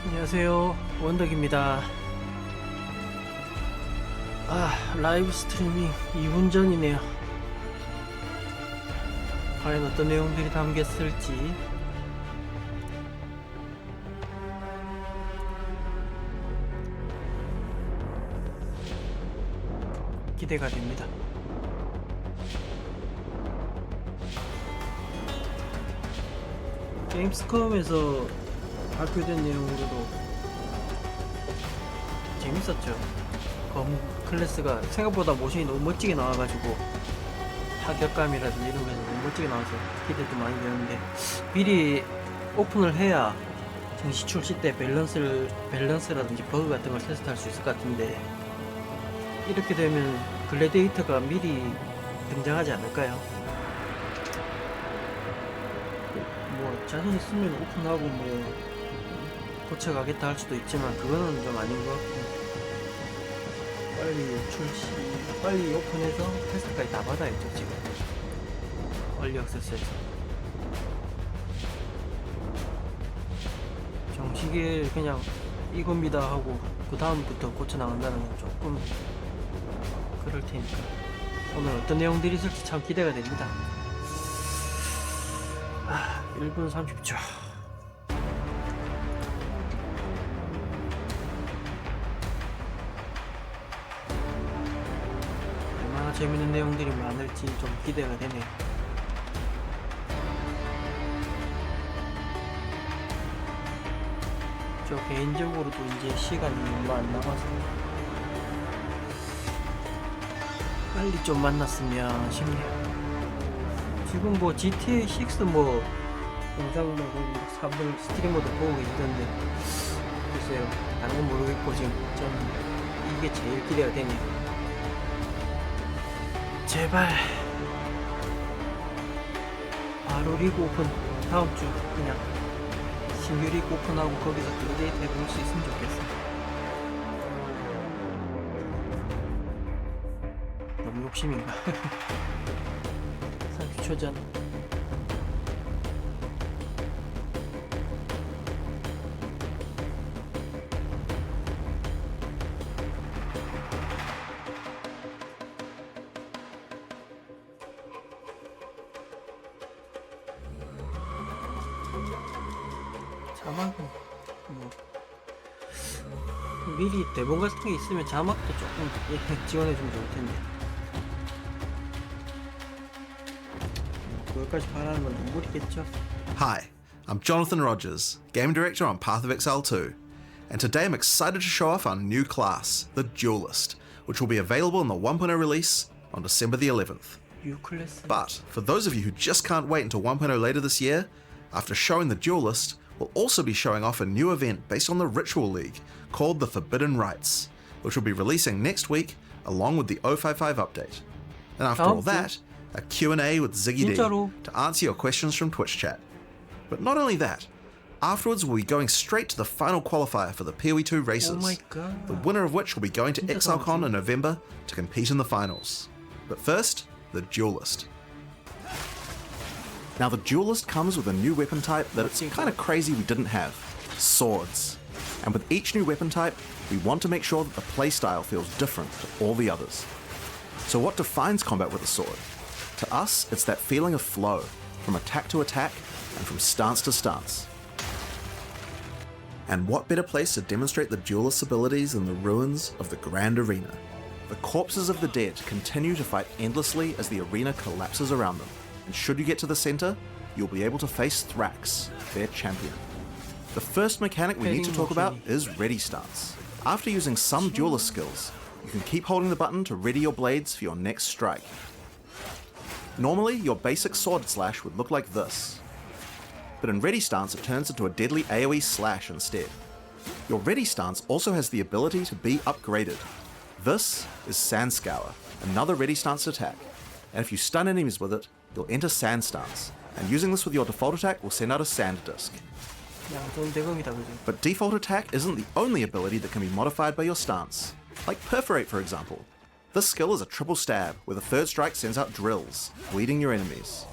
안녕하세요, 원덕입니다. 라이브 스트리밍 2분 전이네요. 과연 어떤 내용들이 담겼을지 기대가 됩니다. 게임스컴에서 발표된 내용으로도 재밌었죠. 클래스가 생각보다 모션이 너무 멋지게 나와가지고 타격감이라든지 이런 거에서 너무 멋지게 나와서 기대도 많이 되는데, 미리 오픈을 해야 정시 출시 때 밸런스라든지 버그 같은 걸 테스트할 수 있을 것 같은데, 이렇게 되면 글래디에이터가 미리 등장하지 않을까요? 뭐 자신 있으면 오픈하고 뭐 고쳐가겠다 할 수도 있지만, 그거는 좀 아닌 것 같고, 빨리 오픈해서 테스트까지 다 받아야죠. 지금 얼리 액세스에서 정식에 그냥 이겁니다 하고 그 다음부터 고쳐 나간다는 건 조금 그럴 테니까, 오늘 어떤 내용들이 있을지 참 기대가 됩니다. 1분 30초. 얼마나 재밌는 내용들이 많을지 좀 기대가 되네요. 저 개인적으로도 이제 시간이 얼마 안 남아서 빨리 좀 만났으면 싶네요. 지금 뭐 GTA6 뭐 영상 뭐 사람들 스트리머도 보고 계시던데, 글쎄요, 다른 건 모르겠고 지금 좀 이게 제일 기대가 되네요. 제발 바로 리그 오픈, 다음 주 그냥 신규 리그 오픈하고 거기서 글래디에이터 해볼 수 있으면 좋겠어. 너무 욕심인가? 30초 전. 자막은 뭐 미리 대본 같은 게 있으면 자막도 조금 지원해주면 좋을 텐데, 그걸까지 바라는 건 눈물이겠죠. Hi, I'm Jonathan Rogers, Game Director on Path of Exile 2, and today I'm excited to show off our new class, the Duelist, which will be available in the 1.0 release on December the 11th. But for those of you who just can't wait until 1.0 later this year, after showing the Duelist, we'll also be showing off a new event based on the Ritual League called the Forbidden Rites, which will be releasing next week along with the 055 update. And after all that, a Q&A with Ziggy D to answer your questions from Twitch chat. But not only that, afterwards we'll be going straight to the final qualifier for the PoE2 races, Oh my god. the winner of which will be going to ExileCon in November to compete in the finals. But first, the Duelist. Now the Duelist comes with a new weapon type that it's kind of crazy we didn't have: swords. And with each new weapon type, we want to make sure that the playstyle feels different to all the others. So what defines combat with a sword? To us, it's that feeling of flow, from attack to attack, and from stance to stance. And what better place to demonstrate the Duelist's abilities than the ruins of the Grand Arena? The corpses of the dead continue to fight endlessly as the arena collapses around them. And should you get to the center, you'll be able to face Thrax, their champion. The first mechanic we need to talk about is Ready Stance. After using some Duelist skills, you can keep holding the button to ready your blades for your next strike. Normally, your basic sword slash would look like this, but in Ready Stance it turns into a deadly AoE slash instead. Your Ready Stance also has the ability to be upgraded. This is Sand Scour, another Ready Stance attack, and if you stun enemies with it, you'll enter Sand Stance, and using this with your default attack will send out a sand disc. But default attack isn't the only ability that can be modified by your stance. Like Perforate, for example. This skill is a triple stab, where the third strike sends out drills, bleeding your enemies.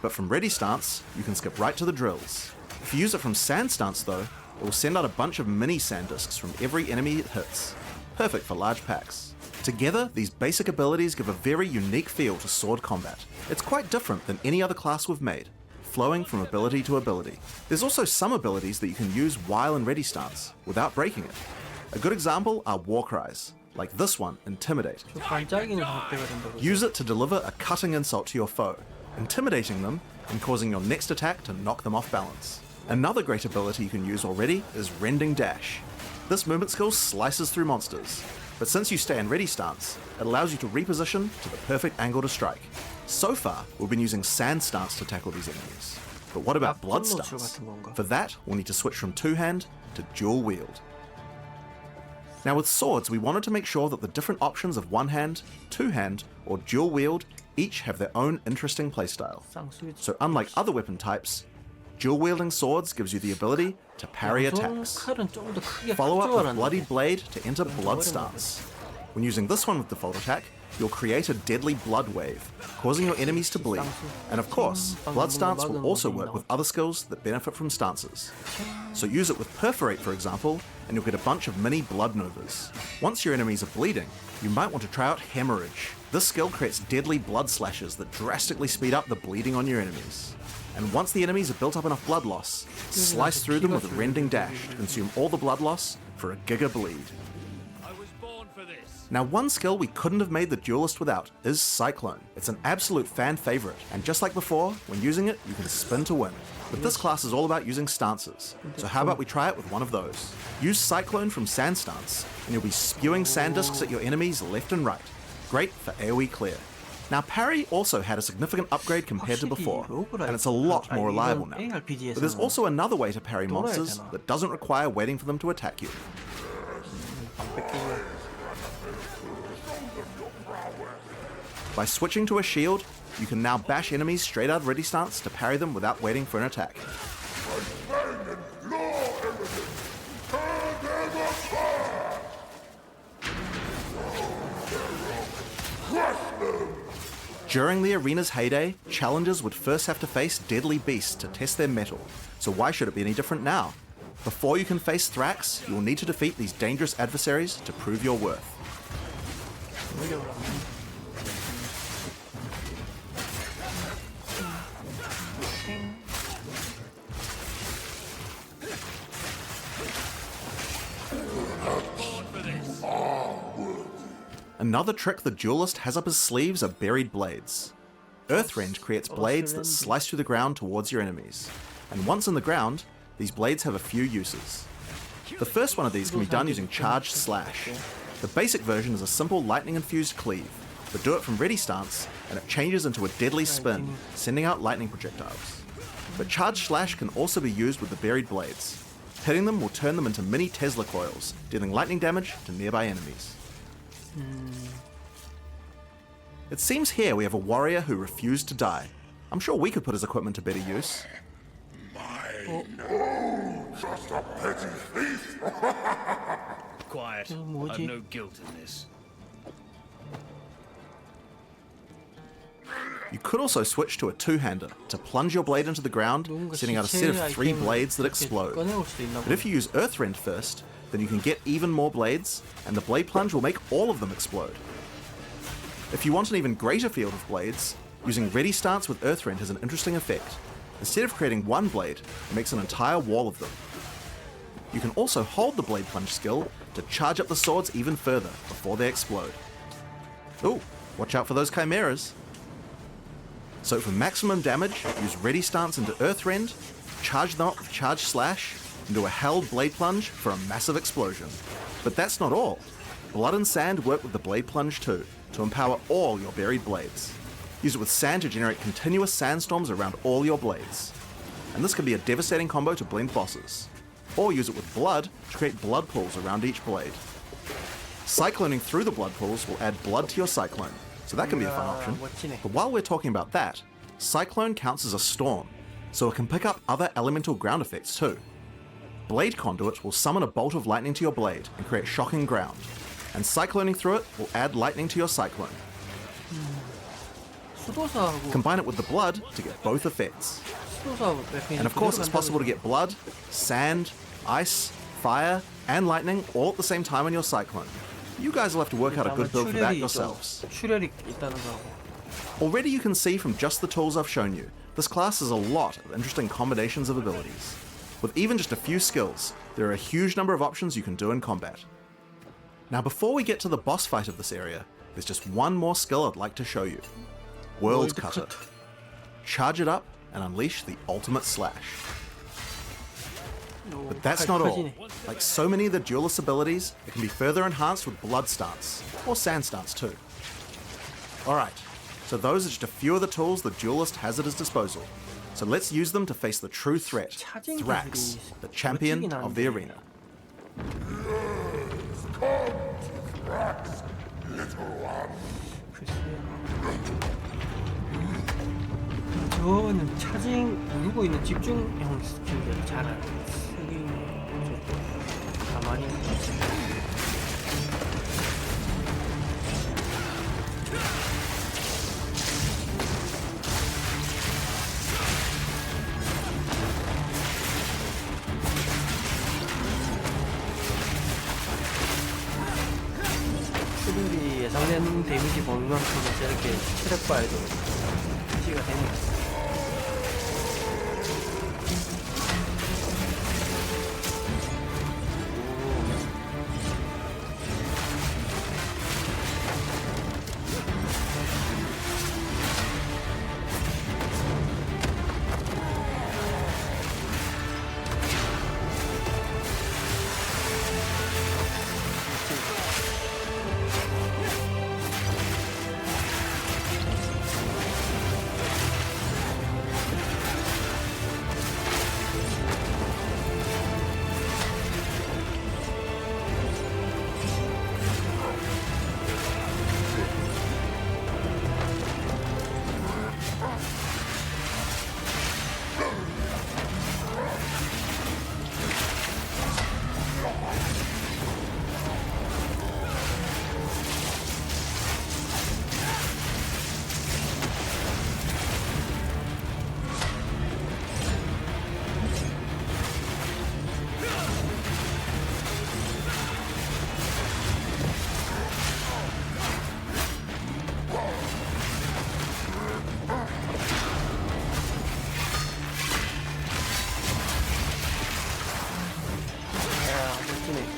But from Ready Stance, you can skip right to the drills. If you use it from Sand Stance though, it will send out a bunch of mini sand discs from every enemy it hits. Perfect for large packs. Together, these basic abilities give a very unique feel to sword combat. It's quite different than any other class we've made, flowing from ability to ability. There's also some abilities that you can use while in ready stance, without breaking it. A good example are war cries, like this one, Intimidate. 저 반짝이는 적대가 된다고. Use it to deliver a cutting insult to your foe, intimidating them and causing your next attack to knock them off balance. Another great ability you can use already is Rending Dash. This movement skill slices through monsters, but since you stay in ready stance, it allows you to reposition to the perfect angle to strike. So far, we've been using sand stance to tackle these enemies. But what about blood stance? For that, we'll need to switch from two-hand to dual wield. Now with swords, we wanted to make sure that the different options of one-hand, two-hand, or dual wield each have their own interesting playstyle. So unlike other weapon types, dual-wielding swords gives you the ability to parry attacks. Follow up with Bloody Blade to enter blood stance. When using this one with default attack, you'll create a deadly blood wave, causing your enemies to bleed. And of course, blood stance will also work with other skills that benefit from stances. So use it with Perforate, for example, and you'll get a bunch of mini blood novas. Once your enemies are bleeding, you might want to try out Hemorrhage. This skill creates deadly blood slashes that drastically speed up the bleeding on your enemies. And once the enemies have built up enough blood loss, slice through them with a Rending Dash to consume all the blood loss for a giga bleed. Now one skill we couldn't have made the Duelist without is Cyclone. It's an absolute fan favorite, and just like before, when using it, you can spin to win. But this class is all about using stances, so how about we try it with one of those? Use Cyclone from Sand Stance, and you'll be spewing sand discs at your enemies left and right. Great for AoE clear. Now parry also had a significant upgrade compared to before, and it's a lot more reliable now. But there's also another way to parry monsters that doesn't require waiting for them to attack you. By switching to a shield, you can now bash enemies straight out of ready stance to parry them without waiting for an attack. During the arena's heyday, challengers would first have to face deadly beasts to test their mettle, so why should it be any different now? Before you can face Thrax, you will need to defeat these dangerous adversaries to prove your worth. Another trick the Duelist has up his sleeves are buried blades. Earthrend creates blades that slice through the ground towards your enemies, and once in the ground, these blades have a few uses. The first one of these can be done using Charged Slash. The basic version is a simple lightning-infused cleave, but do it from ready stance, and it changes into a deadly spin, sending out lightning projectiles. But Charged Slash can also be used with the buried blades. Hitting them will turn them into mini Tesla coils, dealing lightning damage to nearby enemies. It seems here we have a warrior who refused to die. I'm sure we could put his equipment to better use. Just a petty thief. Quiet. I've no guilt in this. You could also switch to a two-hander to plunge your blade into the ground, sending out a set of 3 blades that explode. But if you use Earthrend first, then you can get even more blades, and the blade plunge will make all of them explode. If you want an even greater field of blades, using ready stance with Earthrend has an interesting effect. Instead of creating one blade, it makes an entire wall of them. You can also hold the blade plunge skill to charge up the swords even further before they explode. Ooh, watch out for those chimeras. So for maximum damage, use ready stance into Earthrend, charge them up with Charge Slash, and do a held blade plunge for a massive explosion. But that's not all. Blood and sand work with the blade plunge too, to empower all your buried blades. Use it with sand to generate continuous sandstorms around all your blades. And this can be a devastating combo to blend bosses. Or use it with blood to create blood pools around each blade. Cycloning through the blood pools will add blood to your cyclone, so that can be a fun option. But while we're talking about that, Cyclone counts as a storm, so it can pick up other elemental ground effects too. Blade Conduit will summon a bolt of lightning to your blade and create shocking ground, and cycloning through it will add lightning to your cyclone. Combine it with the blood to get both effects. And of course it's possible to get blood, sand, ice, fire, and lightning all at the same time on your cyclone. You guys will have to work out a good build for that yourselves. 출혈이 있다는 거하고. Already you can see from just the tools I've shown you, this class has a lot of interesting combinations of abilities. With even just a few skills, there are a huge number of options you can do in combat. Now before we get to the boss fight of this area, there's just one more skill I'd like to show you. World Cutter. Charge it up and unleash the ultimate slash. But that's not all. Like so many of the duelist abilities, it can be further enhanced with blood stance, or sand stance too. Alright, so those are just a few of the tools the duelist has at his disposal. So let's use them to face the true threat, Thrax, the champion of the arena. Thrax, little one. 저는 차징 누르고 있는 집중형 스킬을 잘 쓰기 가만히 수들이 예상된 데미지 범위만큼은 저렇게 체력바에도 표시가 됩니다.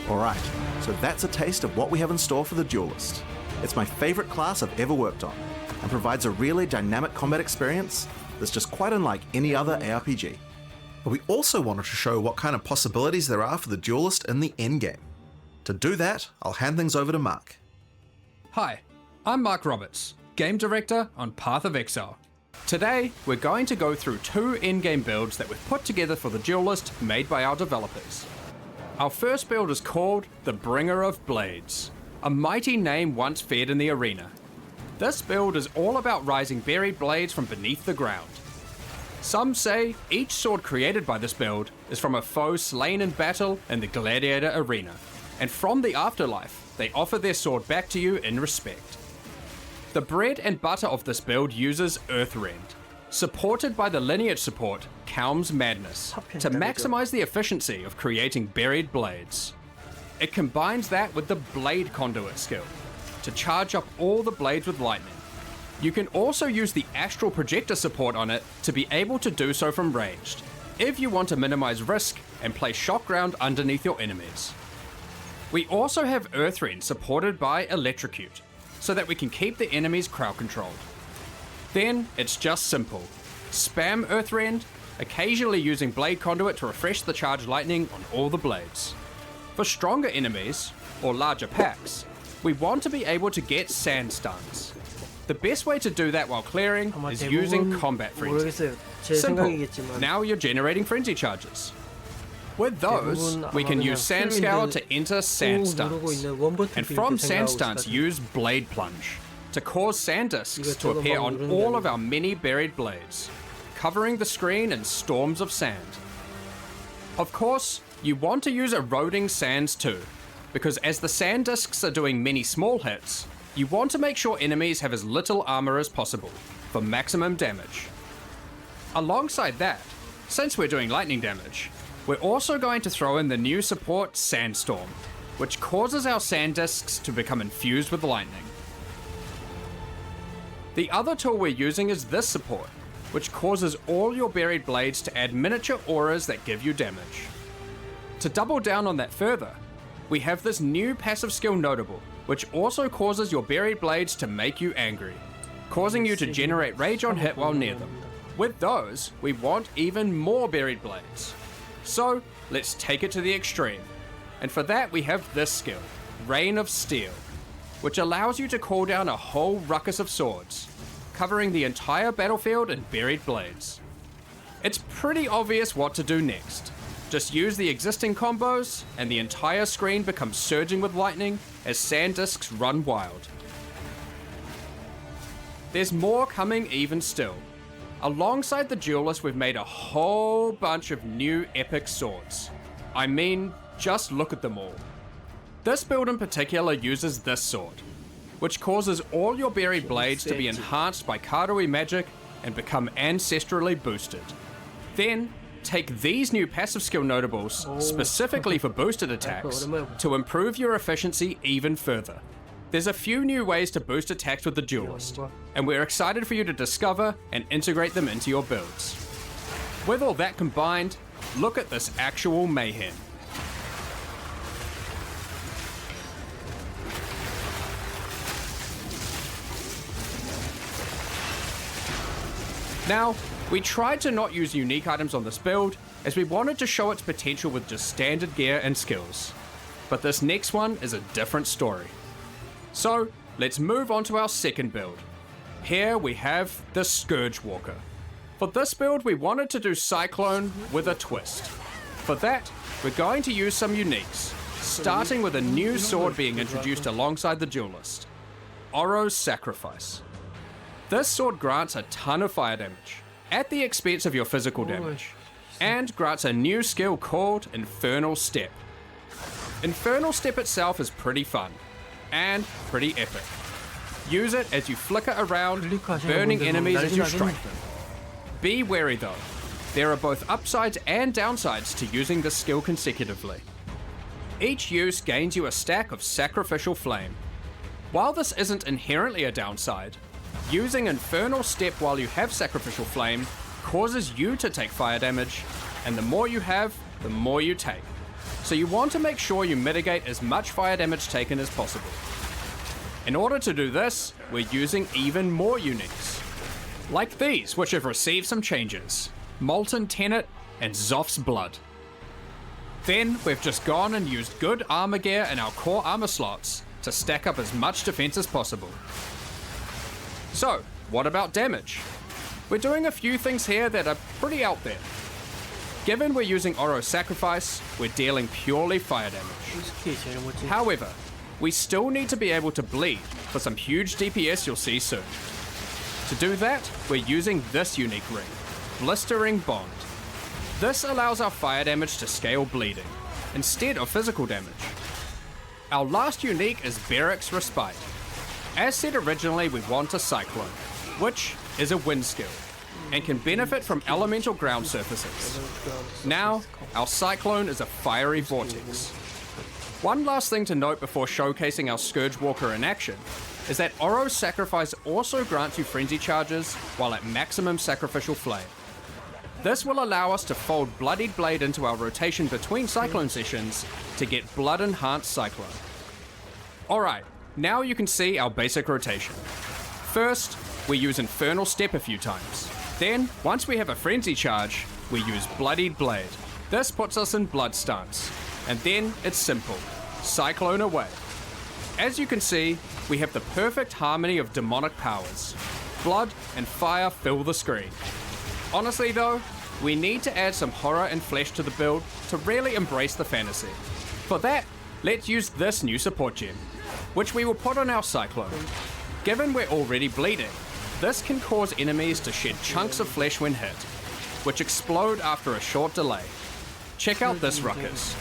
Alright, so that's a taste of what we have in store for the Duelist. It's my favourite class I've ever worked on, and provides a really dynamic combat experience that's just quite unlike any other ARPG. But we also wanted to show what kind of possibilities there are for the Duelist in the endgame. To do that, I'll hand things over to Mark. Hi, I'm Mark Roberts, Game Director on Path of Exile. Today, we're going to go through 2 endgame builds that we've put together for the Duelist made by our developers. Our first build is called the Bringer of Blades, a mighty name once feared in the arena. This build is all about rising buried blades from beneath the ground. Some say each sword created by this build is from a foe slain in battle in the Gladiator arena, and from the afterlife, they offer their sword back to you in respect. The bread and butter of this build uses Earthrend, supported by the lineage support Calm's Madness, to maximize the efficiency of creating buried blades. It combines that with the Blade Conduit skill, to charge up all the blades with lightning. You can also use the Astral Projector support on it to be able to do so from ranged, if you want to minimize risk and play shock ground underneath your enemies. We also have Earthrend supported by Electrocute, so that we can keep the enemies crowd controlled. Then it's just simple. Spam Earthrend, occasionally using Blade Conduit to refresh the charged lightning on all the blades. For stronger enemies, or larger packs, we want to be able to get sand stuns. The best way to do that while clearing is using Combat Frenzy. Simple. Now you're generating Frenzy charges. With those, we can use Sand Scour to enter Sand Stuns, and from Sand Stuns use Blade Plunge, to cause sand discs to appear on all of our many buried blades, covering the screen in storms of sand. Of course, you want to use eroding sands too, because as the sand discs are doing many small hits, you want to make sure enemies have as little armor as possible, for maximum damage. Alongside that, since we're doing lightning damage, We're also going to throw in the new support Sandstorm, which causes our sand discs to become infused with lightning. The other tool we're using is this support, which causes all your buried blades to add miniature auras that give you damage. To double down on that further, we have this new passive skill notable, which also causes your buried blades to make you angry, causing you to generate rage on hit while near them. With those, we want even more buried blades. So, let's take it to the extreme. And for that we have this skill, Rain of Steel, which allows you to call down a whole ruckus of swords, covering the entire battlefield in buried blades. It's pretty obvious what to do next. Just use the existing combos, and the entire screen becomes surging with lightning as sand discs run wild. There's more coming even still. Alongside the duelist, we've made a whole bunch of new epic swords. I mean, just look at them all. This build in particular uses this sword, which causes all your buried blades to be enhanced by Karui magic and become ancestrally boosted. Then, take these new passive skill notables, specifically for boosted attacks, to improve your efficiency even further. There's a few new ways to boost attacks with the duelist, and we're excited for you to discover and integrate them into your builds. With all that combined, look at this actual mayhem. Now, we tried to not use unique items on this build, as we wanted to show its potential with just standard gear and skills. But this next one is a different story. So, let's move on to our second build. Here we have the Scourge Walker. For this build, we wanted to do Cyclone with a twist. For that, we're going to use some uniques, starting with a new sword being introduced alongside the duelist, Oro's Sacrifice. This sword grants a ton of fire damage, at the expense of your physical damage, and grants a new skill called Infernal Step. Infernal Step itself is pretty fun, and pretty epic. Use it as you flicker around, burning enemies as you strike them. Be wary though, there are both upsides and downsides to using this skill consecutively. Each use gains you a stack of Sacrificial Flame. While this isn't inherently a downside, using Infernal Step while you have Sacrificial Flame causes you to take fire damage, and the more you have, the more you take. So you want to make sure you mitigate as much fire damage taken as possible. In order to do this, we're using even more uniques, like these, which have received some changes, Molten Tenet and Zoph's Blood. Then we've just gone and used good armor gear in our core armor slots to stack up as much defense as possible. So, what about damage? We're doing a few things here that are pretty out there. Given we're using Oro's Sacrifice, we're dealing purely fire damage. However, we still need to be able to bleed for some huge DPS you'll see soon. To do that, we're using this unique ring, Blistering Bond. This allows our fire damage to scale bleeding, instead of physical damage. Our last unique is Beric's Respite. As said originally, we want a Cyclone, which is a wind skill, and can benefit from elemental ground surfaces. Now, our Cyclone is a fiery vortex. One last thing to note before showcasing our Scourge Walker in action is that Oro's Sacrifice also grants you frenzy charges while at maximum Sacrificial Flame. This will allow us to fold Bloodied Blade into our rotation between Cyclone sessions to get Blood Enhanced Cyclone. Alright, now you can see our basic rotation. First, we use Infernal Step a few times. Then, once we have a frenzy charge, we use Bloodied Blade. This puts us in Blood stance. And then it's simple, Cyclone away. As you can see, we have the perfect harmony of demonic powers. Blood and fire fill the screen. Honestly though, we need to add some horror and flesh to the build to really embrace the fantasy. For that, let's use this new support gem, which we will put on our Cyclone. Given we're already bleeding, this can cause enemies to shed chunks of flesh when hit, which explode after a short delay. Check out this ruckus.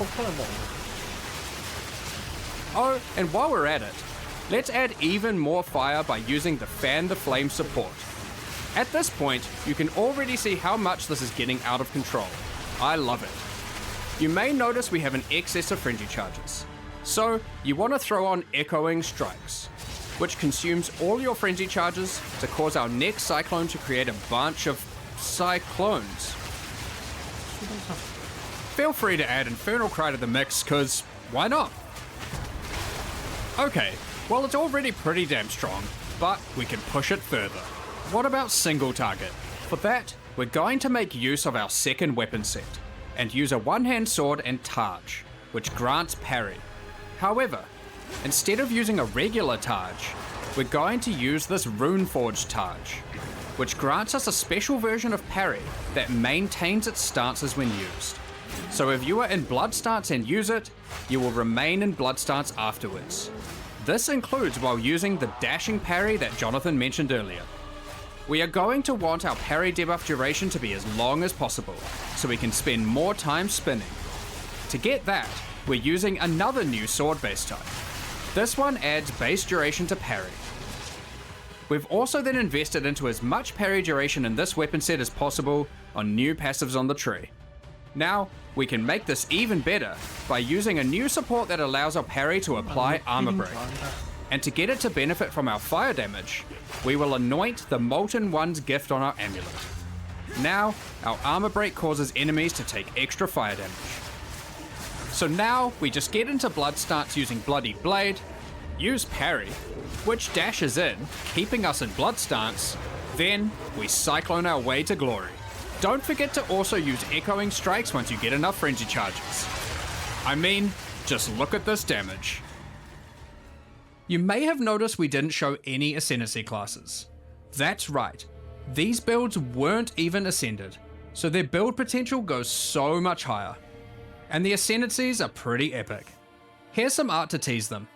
Oh, and while we're at it, let's add even more fire by using the Fan the Flame support. At this point, you can already see how much this is getting out of control. I love it. You may notice we have an excess of frenzy charges. So, you want to throw on Echoing Strikes, which consumes all your frenzy charges to cause our next cyclone to create a bunch of cyclones. Feel free to add Infernal Cry to the mix, cause why not? Okay, well it's already pretty damn strong, but we can push it further. What about single target? For that, we're going to make use of our second weapon set, and use a one-hand sword and Targe, which grants parry. However, instead of using a regular Targe, we're going to use this Runeforged Targe, which grants us a special version of parry that maintains its stances when used. So if you are in Blood stance and use it, you will remain in Blood stance afterwards. This includes while using the dashing parry that Jonathan mentioned earlier. We are going to want our parry debuff duration to be as long as possible, so we can spend more time spinning. To get that, we're using another new sword base type. This one adds base duration to parry. We've also then invested into as much parry duration in this weapon set as possible on new passives on the tree. Now, we can make this even better by using a new support that allows our parry to apply armor break. And to get it to benefit from our fire damage, we will anoint the Molten One's gift on our amulet. Now, our armor break causes enemies to take extra fire damage. So now, we just get into Blood stance using Bloody Blade, use parry, which dashes in, keeping us in Blood stance, then we cyclone our way to glory. Don't forget to also use Echoing Strikes once you get enough frenzy charges. I mean, just look at this damage. You may have noticed we didn't show any Ascendancy classes. That's right, these builds weren't even Ascended, so their build potential goes so much higher. And the Ascendancies are pretty epic. Here's some art to tease them.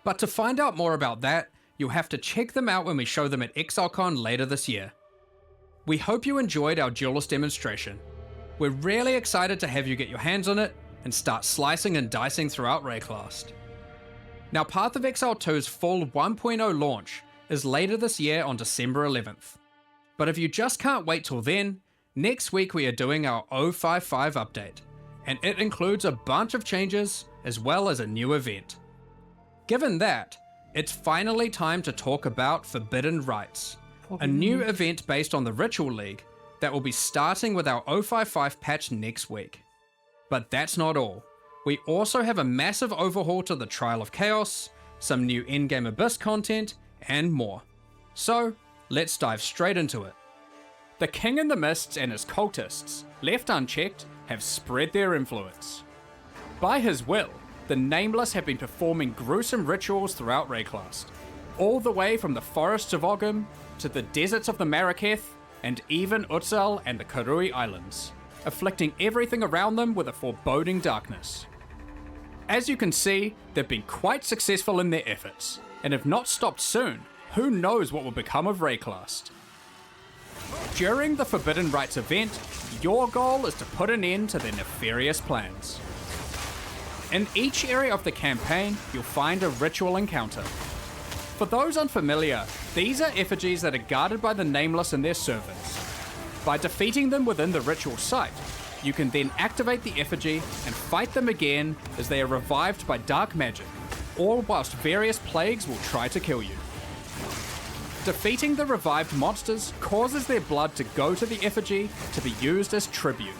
But to find out more about that, you'll have to check them out when we show them at ExileCon later this year. We hope you enjoyed our Duelist demonstration. We're really excited to have you get your hands on it and start slicing and dicing throughout Rayclast. Now, Path of Exile 2's full 1.0 launch is later this year on December 11th. But if you just can't wait till then, next week we are doing our 055 update, and it includes a bunch of changes as well as a new event. Given that, it's finally time to talk about Forbidden Rites, a new event based on the Ritual League that will be starting with our 055 patch next week. But that's not all. We also have a massive overhaul to the Trial of Chaos, some new in-game Abyss content, and more. So, let's dive straight into it. The King in the Mists and his cultists, left unchecked, have spread their influence. By his will, the Nameless have been performing gruesome rituals throughout Rayclast, all the way from the forests of Ogham to the deserts of the Maraketh, and even Utsal and the Karui Islands, afflicting everything around them with a foreboding darkness. As you can see, they've been quite successful in their efforts, and if not stopped soon, who knows what will become of Rayclast. During the Forbidden Rites event, your goal is to put an end to their nefarious plans. In each area of the campaign, you'll find a ritual encounter. For those unfamiliar, these are effigies that are guarded by the Nameless and their servants. By defeating them within the ritual site, you can then activate the effigy and fight them again as they are revived by dark magic, all whilst various plagues will try to kill you. Defeating the revived monsters causes their blood to go to the effigy to be used as tribute.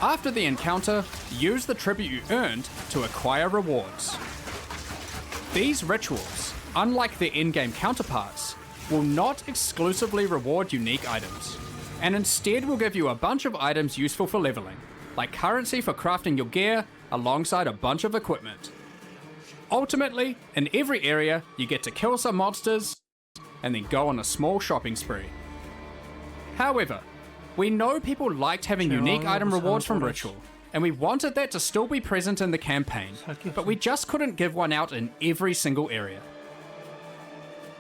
After the encounter, use the tribute you earned to acquire rewards. These rituals, unlike their in-game counterparts, will not exclusively reward unique items, and instead will give you a bunch of items useful for leveling, like currency for crafting your gear alongside a bunch of equipment. Ultimately, in every area, you get to kill some monsters and then go on a small shopping spree. However, we know people liked having unique item rewards from Ritual, and we wanted that to still be present in the campaign, but we just couldn't give one out in every single area.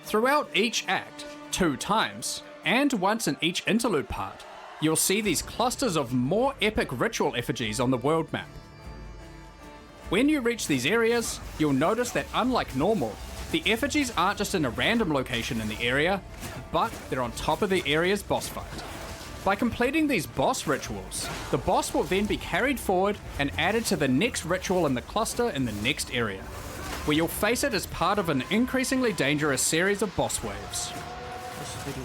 Throughout each act, 2 times, and once in each interlude part, you'll see these clusters of more epic ritual effigies on the world map. When you reach these areas, you'll notice that unlike normal, the effigies aren't just in a random location in the area, but they're on top of the area's boss fight. By completing these boss rituals, the boss will then be carried forward and added to the next ritual in the cluster in the next area, where you'll face it as part of an increasingly dangerous series of boss waves.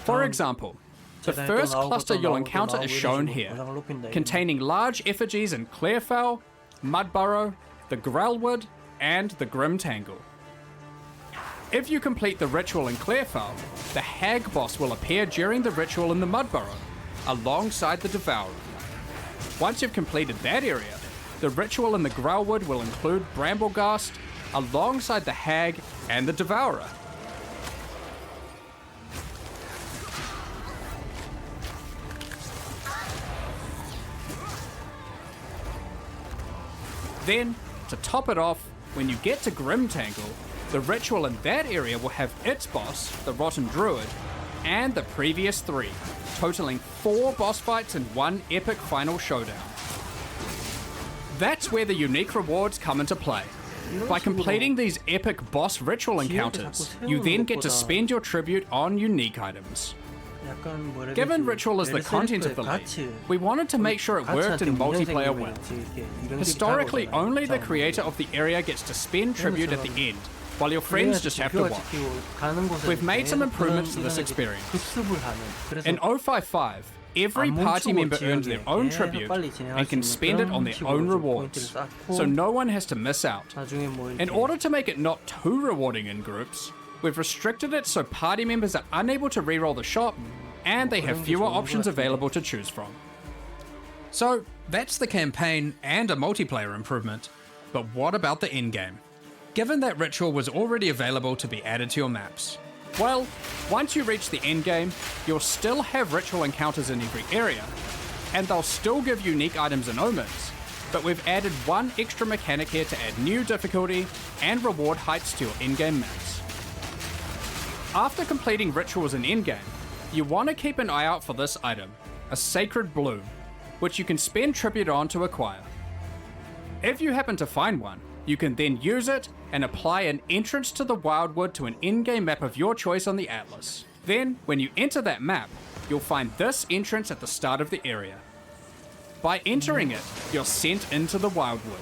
For example, the first cluster you'll encounter is shown here, containing large effigies in Clearfell, Mudburrow, the Grellwood, and the Grim Tangle. If you complete the ritual in Clearfell, the Hag boss will appear during the ritual in the Mudburrow, alongside the Devourer. Once you've completed that area, the ritual in the Grellwood will include Brambleghast, alongside the Hag and the Devourer. Then, to top it off, when you get to Grim Tangle, the ritual in that area will have its boss, the Rotten Druid, and the previous 3, totaling 4 boss fights and 1 epic final showdown. That's where the unique rewards come into play. By completing these epic boss ritual encounters, you then get to spend your tribute on unique items. Given ritual is the content of the league, we wanted to make sure it worked in multiplayer well. Historically, only the creator of the area gets to spend tribute at the end, while your friends just have to watch. We've made some improvements to this experience. In 055, every party member earns their own tribute and can spend it on their own rewards, so no one has to miss out. In order to make it not too rewarding in groups, we've restricted it so party members are unable to reroll the shop and they have fewer options available to choose from. So that's the campaign and a multiplayer improvement, but what about the endgame? Given that ritual was already available to be added to your maps, well, once you reach the endgame, you'll still have ritual encounters in every area, and they'll still give unique items and omens, but we've added one extra mechanic here to add new difficulty and reward heights to your endgame maps. After completing rituals in endgame, you want to keep an eye out for this item, a Sacred Bloom, which you can spend tribute on to acquire. If you happen to find one, you can then use it and apply an entrance to the Wildwood to an in-game map of your choice on the Atlas. Then, when you enter that map, you'll find this entrance at the start of the area. By entering it, you're sent into the Wildwood.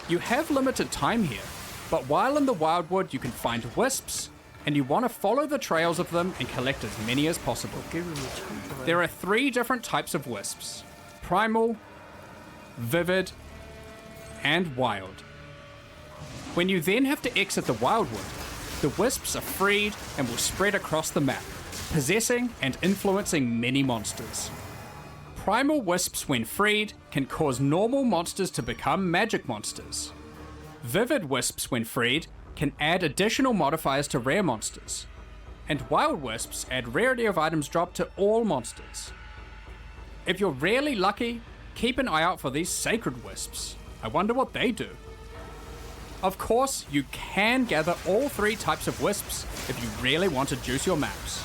You have limited time here, but while in the Wildwood you can find wisps, and you want to follow the trails of them and collect as many as possible. There are 3 different types of wisps: Primal, Vivid, and Wild. When you then have to exit the Wildwood, the wisps are freed and will spread across the map, possessing and influencing many monsters. Primal wisps, when freed, can cause normal monsters to become magic monsters. Vivid wisps, when freed, can add additional modifiers to rare monsters. And Wild wisps add rarity of items dropped to all monsters. If you're really lucky, keep an eye out for these Sacred Wisps. I wonder what they do. Of course, you can gather all 3 types of wisps if you really want to juice your maps.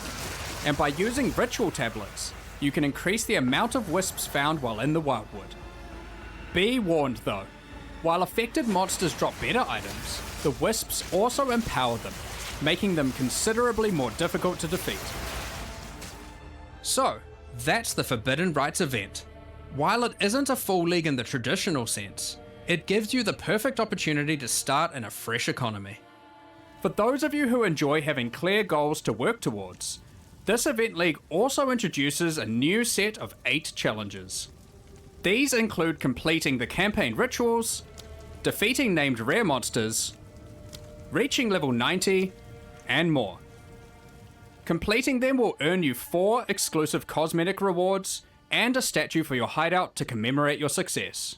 And by using ritual tablets, you can increase the amount of wisps found while in the Wildwood. Be warned though, while affected monsters drop better items, the wisps also empower them, making them considerably more difficult to defeat. So, that's the Forbidden Rites event. While it isn't a full league in the traditional sense, it gives you the perfect opportunity to start in a fresh economy. For those of you who enjoy having clear goals to work towards, this event league also introduces a new set of 8 challenges. These include completing the campaign rituals, defeating named rare monsters, reaching level 90, and more. Completing them will earn you 4 exclusive cosmetic rewards and a statue for your hideout to commemorate your success.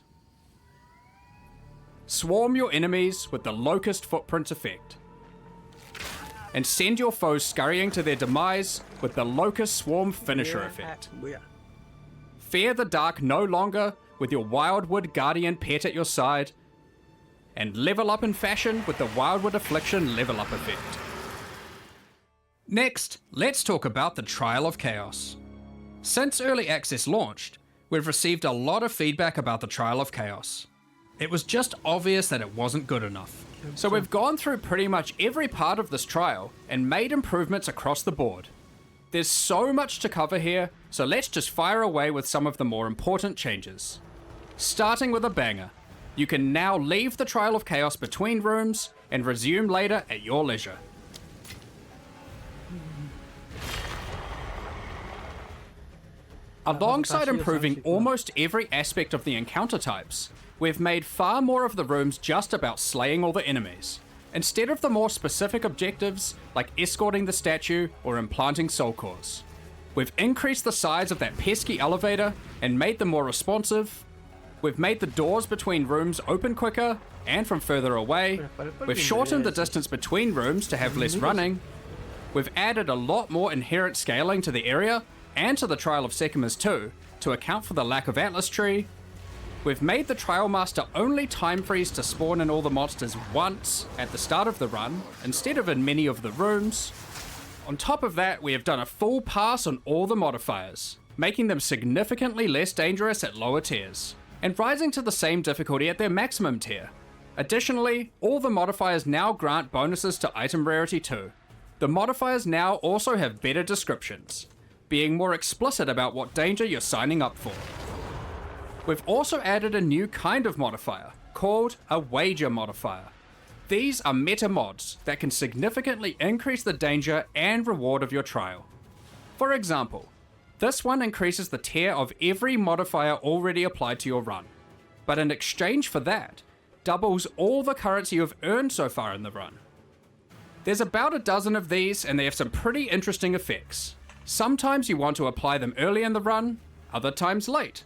Swarm your enemies with the Locust Footprints effect, and send your foes scurrying to their demise with the Locust Swarm Finisher effect. Fear the dark no longer with your Wildwood Guardian pet at your side, and level up in fashion with the Wildwood Affliction level up effect. Next, let's talk about the Trial of Chaos. Since Early Access launched, we've received a lot of feedback about the Trial of Chaos. It was just obvious that it wasn't good enough. So we've gone through pretty much every part of this trial and made improvements across the board. There's so much to cover here, so let's just fire away with some of the more important changes. Starting with a banger, you can now leave the Trial of Chaos between rooms and resume later at your leisure. Alongside improving almost every aspect of the encounter types, we've made far more of the rooms just about slaying all the enemies, instead of the more specific objectives like escorting the statue or implanting soul cores. We've increased the size of that pesky elevator and made them more responsive. We've made the doors between rooms open quicker and from further away. We've shortened the distance between rooms to have less running. We've added a lot more inherent scaling to the area and to the Trial of Sekimas too, to account for the lack of Atlas Tree. We've made the Trial Master only time freeze to spawn in all the monsters once at the start of the run, instead of in many of the rooms. On top of that, we have done a full pass on all the modifiers, making them significantly less dangerous at lower tiers, and rising to the same difficulty at their maximum tier. Additionally, all the modifiers now grant bonuses to item rarity too. The modifiers now also have better descriptions, being more explicit about what danger you're signing up for. We've also added a new kind of modifier, called a wager modifier. These are meta mods that can significantly increase the danger and reward of your trial. For example, this one increases the tier of every modifier already applied to your run, but in exchange for that, doubles all the currency you've earned so far in the run. There's about a dozen of these, and they have some pretty interesting effects. Sometimes you want to apply them early in the run, other times late.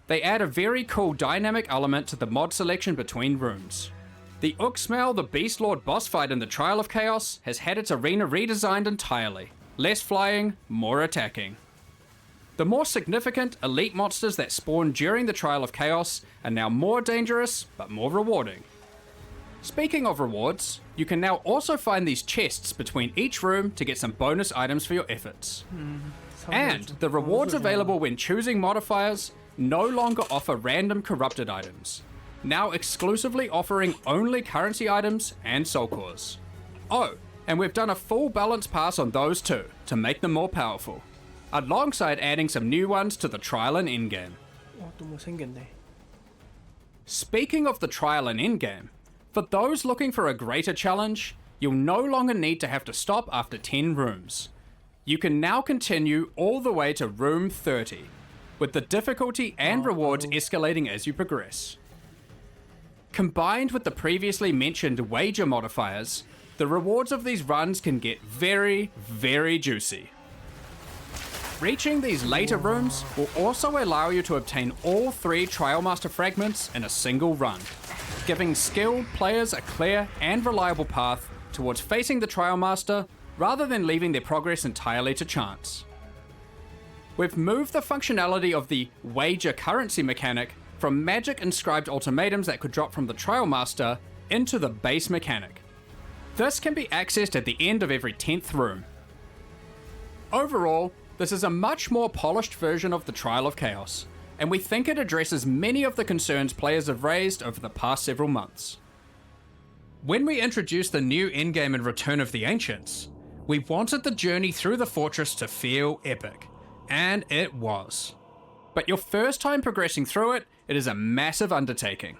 They add a very cool dynamic element to the mod selection between rooms. The Uxmal the Beast Lord boss fight in the Trial of Chaos has had its arena redesigned entirely. Less flying, more attacking. The more significant elite monsters that spawn during the Trial of Chaos are now more dangerous, but more rewarding. Speaking of rewards, you can now also find these chests between each room to get some bonus items for your efforts. And the rewards available when choosing modifiers no longer offer random corrupted items, now exclusively offering only currency items and soul cores. Oh, and we've done a full balance pass on those too, to make them more powerful, alongside adding some new ones to the trial and endgame. 또 뭐 생겼네. Speaking of the trial and endgame, for those looking for a greater challenge, you'll no longer need to have to stop after 10 rooms. You can now continue all the way to room 30, with the difficulty and rewards escalating as you progress. Combined with the previously mentioned wager modifiers, the rewards of these runs can get very, very juicy. Reaching these later rooms will also allow you to obtain all 3 Trial Master fragments in a single run, giving skilled players a clear and reliable path towards facing the Trial Master rather than leaving their progress entirely to chance. We've moved the functionality of the wager currency mechanic from magic inscribed ultimatums that could drop from the Trial Master into the base mechanic. This can be accessed at the end of every 10th room. Overall, this is a much more polished version of the Trial of Chaos, and we think it addresses many of the concerns players have raised over the past several months. When we introduced the new endgame in Return of the Ancients, we wanted the journey through the fortress to feel epic, and it was. But your first time progressing through it, it is a massive undertaking.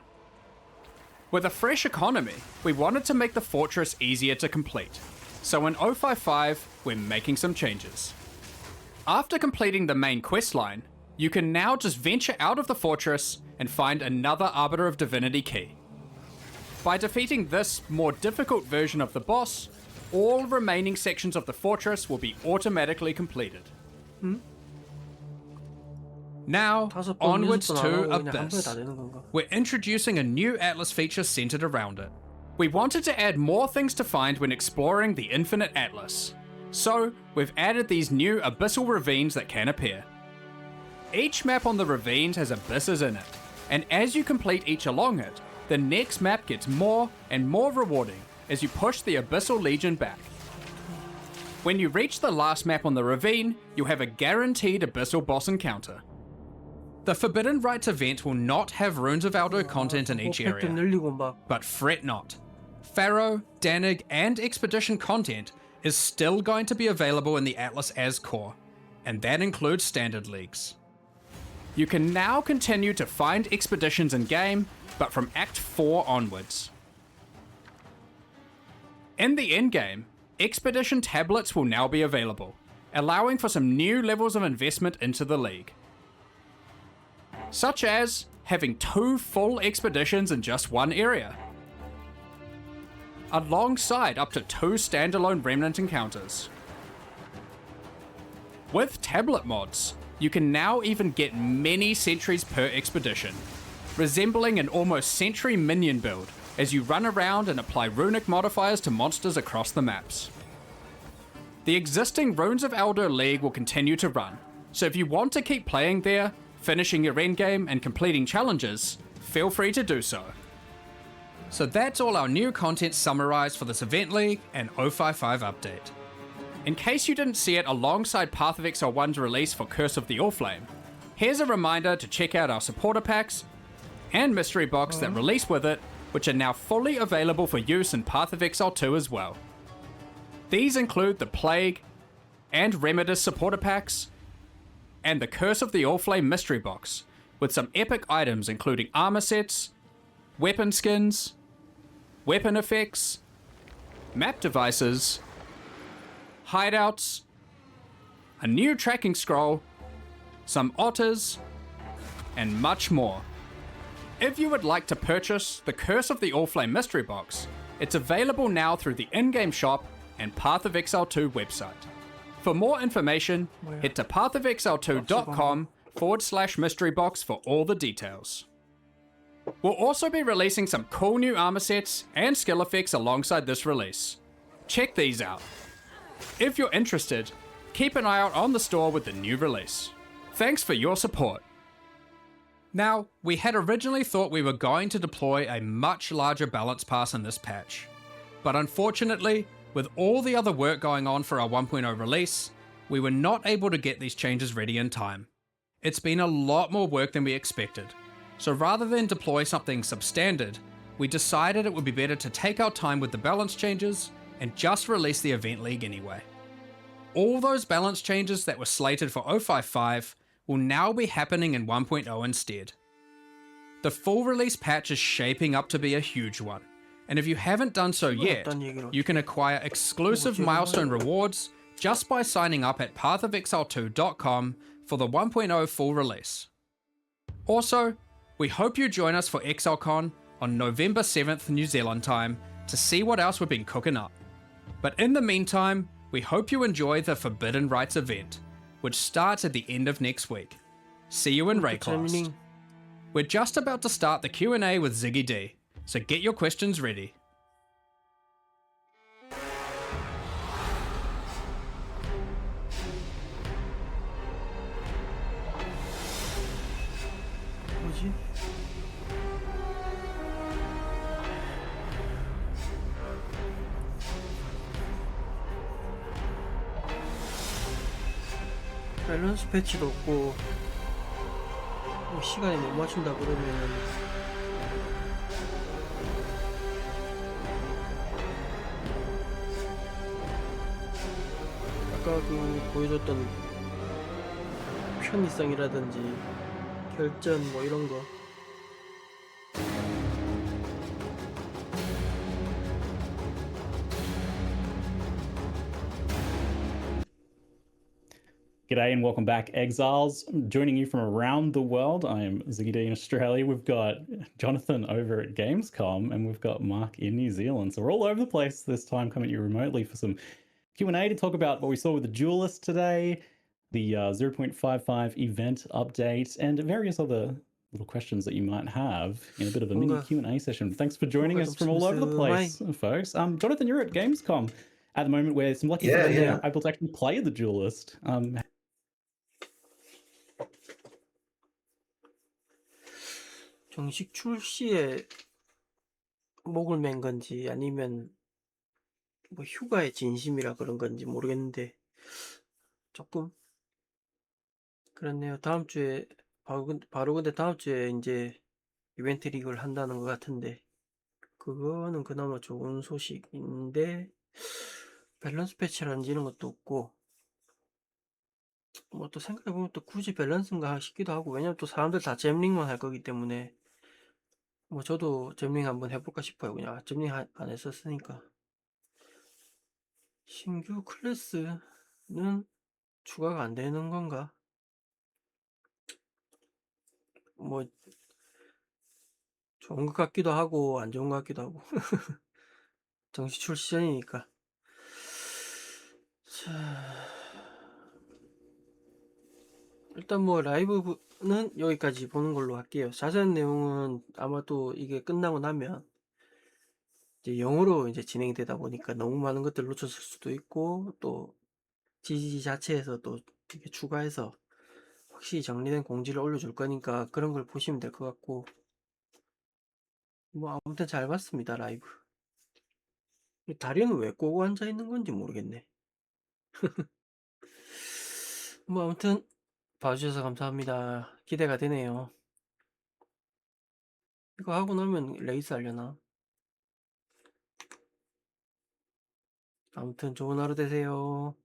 With a fresh economy, we wanted to make the fortress easier to complete, so in 055, we're making some changes. After completing the main questline, you can now just venture out of the fortress and find another Arbiter of Divinity key. By defeating this more difficult version of the boss, all remaining sections of the fortress will be automatically completed. Now, onwards to Abyss. We're introducing a new Atlas feature centered around it. We wanted to add more things to find when exploring the Infinite Atlas, so we've added these new abyssal ravines that can appear. Each map on the ravines has abysses in it, and as you complete each along it, the next map gets more and more rewarding as you push the Abyssal Legion back. When you reach the last map on the ravine, you'll have a guaranteed Abyssal boss encounter. The Forbidden Rites event will not have Runes of Aldo content in each area, but fret not. Pharaoh, Danig, and Expedition content is still going to be available in the Atlas as core, and that includes standard leagues. You can now continue to find expeditions in-game, but from Act 4 onwards. In the endgame, expedition tablets will now be available, allowing for some new levels of investment into the league. Such as having 2 full expeditions in just one area, alongside up to 2 standalone remnant encounters. With tablet mods, you can now even get many sentries per expedition, resembling an almost sentry minion build as you run around and apply runic modifiers to monsters across the maps. The existing Runes of Eldar League will continue to run, so if you want to keep playing there, finishing your endgame and completing challenges, feel free to do so. So that's all our new content summarized for this Event League and 055 update. In case you didn't see it alongside Path of Exile 1's release for Curse of the Allflame, here's a reminder to check out our supporter packs and mystery box that release with it, which are now fully available for use in Path of Exile 2 as well. These include the Plague and Remedis supporter packs, and the Curse of the Allflame mystery box, with some epic items including armor sets, weapon skins, weapon effects, map devices, hideouts, a new tracking scroll, some otters, and much more. If you would like to purchase the Curse of the Allflame mystery box, it's available now through the in-game shop and Path of Exile 2 website. For more information, head to pathofexile2.com/mystery box for all the details. We'll also be releasing some cool new armor sets and skill effects alongside this release. Check these out. If you're interested, keep an eye out on the store with the new release. Thanks for your support. Now, we had originally thought we were going to deploy a much larger balance pass in this patch, but unfortunately, with all the other work going on for our 1.0 release, we were not able to get these changes ready in time. It's been a lot more work than we expected, so rather than deploy something substandard, we decided it would be better to take our time with the balance changes and just release the Event League anyway. All those balance changes that were slated for 055 will now be happening in 1.0 instead. The full release patch is shaping up to be a huge one, and if you haven't done so yet, you can acquire exclusive milestone rewards just by signing up at pathofexile2.com for the 1.0 full release. Also, we hope you join us for ExileCon on November 7th New Zealand time to see what else we've been cooking up. But in the meantime, we hope you enjoy the Forbidden Rites event, which starts at the end of next week. See you in Raycast. We're just about to start the Q&A with Ziggy D, so get your questions ready. 뭐지? 밸런스 패치도 없고 뭐 시간에 못 맞춘다 그러면 아까 그 보여줬던 편의성이라든지 결전 뭐 이런 거 G'day and welcome back, Exiles. Joining you from around the world, I am Ziggy D in Australia. We've got Jonathan over at Gamescom, and we've got Mark in New Zealand. So we're all over the place this time, coming at you remotely for some Q&A to talk about what we saw with the Duelist today, the 0.55 event update, and various other little questions that you might have in a bit of a mini Q&A session. Thanks for joining us from all over the place, folks. Jonathan, you're at Gamescom at the moment, where some lucky people are able to actually play the Duelist. 정식 출시에 목을 맨 건지 아니면 뭐 휴가의 진심이라 그런 건지 모르겠는데 조금 그렇네요. 다음 주에 바로 근데 다음 주에 이제 이벤트리그를 한다는 것 같은데 그거는 그나마 좋은 소식인데 밸런스 패치라든지 이런 것도 없고, 뭐 또 생각해보면 또 굳이 밸런스인가 싶기도 하고, 왜냐면 또 사람들 다 잼링만 할 거기 때문에, 뭐 저도 잼링 한번 해볼까 싶어요. 그냥 잼링 안 했었으니까. 신규 클래스는 추가가 안 되는 건가? 뭐 좋은 것 같기도 하고 안 좋은 것 같기도 하고. 정시 출시 전이니까. 자, 일단 뭐 라이브는 여기까지 보는 걸로 할게요. 자세한 내용은 아마 또 이게 끝나고 나면 이제 영어로 이제 진행이 되다 보니까 너무 많은 것들 놓쳤을 수도 있고, 또 지지 자체에서 또 이렇게 추가해서 확실히 정리된 공지를 올려줄 거니까 그런 걸 보시면 될 것 같고, 뭐 아무튼 잘 봤습니다. 라이브. 다리는 왜 꼬고 앉아 있는 건지 모르겠네. 뭐 아무튼 봐주셔서 감사합니다. 기대가 되네요. 이거 하고 나면 레이스 하려나? 아무튼 좋은 하루 되세요.